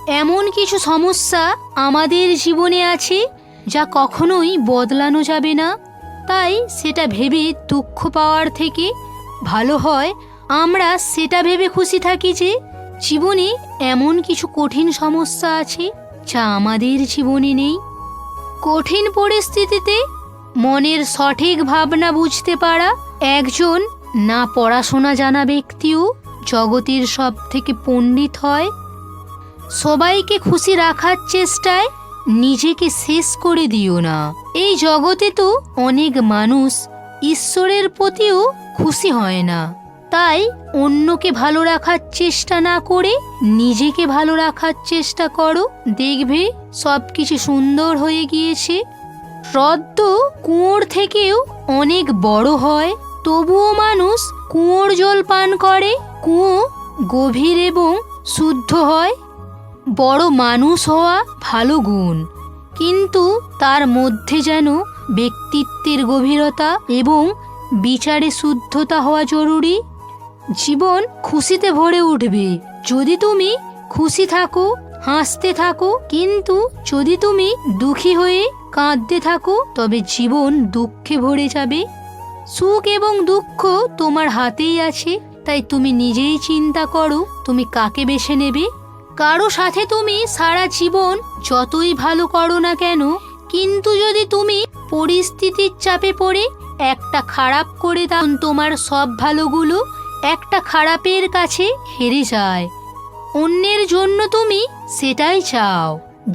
এমন কিছু সমস্যা আমাদের জীবনে আছে যা কখনোই বদলানো যাবে না। তাই সেটা ভেবে দুঃখ পাওয়ার থেকে ভালো হয় আমরা সেটা ভেবে খুশি থাকি যে জীবনে এমন কিছু কঠিন সমস্যা আছে যা আমাদের জীবনে নেই। কঠিন পরিস্থিতিতে মনের সঠিক ভাবনা বুঝতে পারা একজন না পড়াশোনা জানা ব্যক্তিও জগতের সব থেকে পণ্ডিত হয়। সবাইকে খুশি রাখার চেষ্টায় নিজেকে শেষ করে দিও না। এই জগতে তো অনেক মানুষ ঈশ্বরের প্রতিও খুশি হয় না। তাই অন্যকে ভালো রাখার চেষ্টা না করে নিজেকে ভালো রাখার চেষ্টা করো, দেখবে সবকিছু সুন্দর হয়ে গিয়েছে। হ্রদ কুয়োর থেকেও অনেক বড় হয়, তবুও মানুষ কুয়োর জল পান করে। কুয়ো গভীর এবং শুদ্ধ হয়। বড় মানুষ হওয়া ভালো গুণ, কিন্তু তার মধ্যে যেন ব্যক্তিত্বের গভীরতা এবং বিচারে শুদ্ধতা হওয়া জরুরি। জীবন খুশিতে ভরে উঠবে যদি তুমি খুশি থাকো, হাসতে থাকো। কিন্তু যদি তুমি দুঃখী হয়ে কাঁদতে থাকো তবে জীবন দুঃখে ভরে যাবে। সুখ এবং দুঃখ তোমার হাতেই আছে, তাই তুমি নিজেই চিন্তা করো তুমি কাকে বেছে নেবে। কারো সাথে তুমি সারা জীবন যতই ভালো করো না কেন, কিন্তু যদি তুমি পরিস্থিতির চাপে পড়ে একটা খারাপ করে দাও, তোমার সব ভালোগুলো একটা খারাপের কাছে হেরে যায়। অন্যের জন্য তুমি সেটাই চাও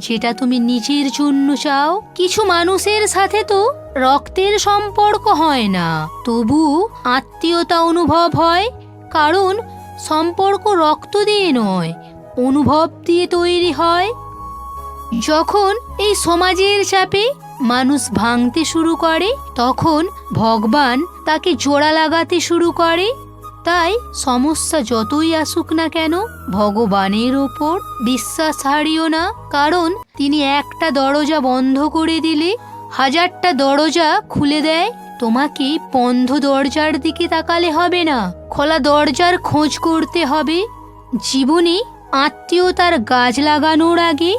যেটা তুমি নিজের জন্য চাও। কিছু মানুষের সাথে তো রক্তের সম্পর্ক হয় না, তবু আত্মীয়তা অনুভব হয়। কারণ সম্পর্ক রক্ত দিয়ে নয়, অনুভব দিয়ে তৈরি হয়। যখন এই সমাজের চাপে মানুষ ভাঙতে শুরু করে তখন ভগবান তাকে জোড়া লাগাতে শুরু করে। তাই সমস্যা যতই আসুক না কেন ভগবানের ওপর বিশ্বাস হারিও না, কারণ তিনি একটা দরজা বন্ধ করে দিলে হাজারটা দরজা খুলে দেয়। তোমাকে বন্ধ দরজার দিকে তাকালে হবে না, খোলা দরজার খোঁজ করতে হবে। জীবনে আত্মীয়তার গাছ লাগানোর আগে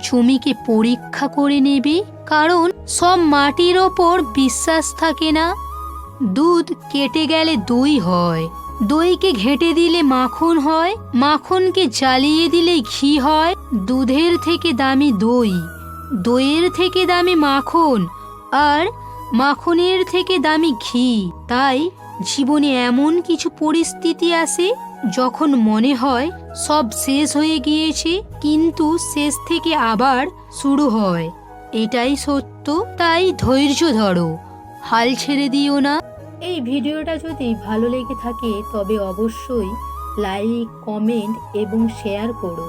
জমিকে পরীক্ষা করে নেবে, কারণ সব মাটির ওপর বিশ্বাস থাকে না। দুধ কেটে গেলে দই হয়, দইকে ঘেটে দিলে মাখন হয়, মাখনকে জ্বালিয়ে দিলে ঘি হয়। দুধের থেকে দামি দই, দইয়ের থেকে দামি মাখন, আর মাখনের থেকে দামি ঘি। তাই জীবনে এমন কিছু পরিস্থিতি আসে যখন মনে হয় সব শেষ হয়ে গিয়েছে, কিন্তু শেষ থেকে আবার শুরু হয়। এটাই সত্য। তাই ধৈর্য ধরো, হাল ছেড়ে দিও না। এই ভিডিওটা যদি ভালো লেগে থাকে তবে অবশ্যই লাইক, কমেন্ট এবং শেয়ার করো।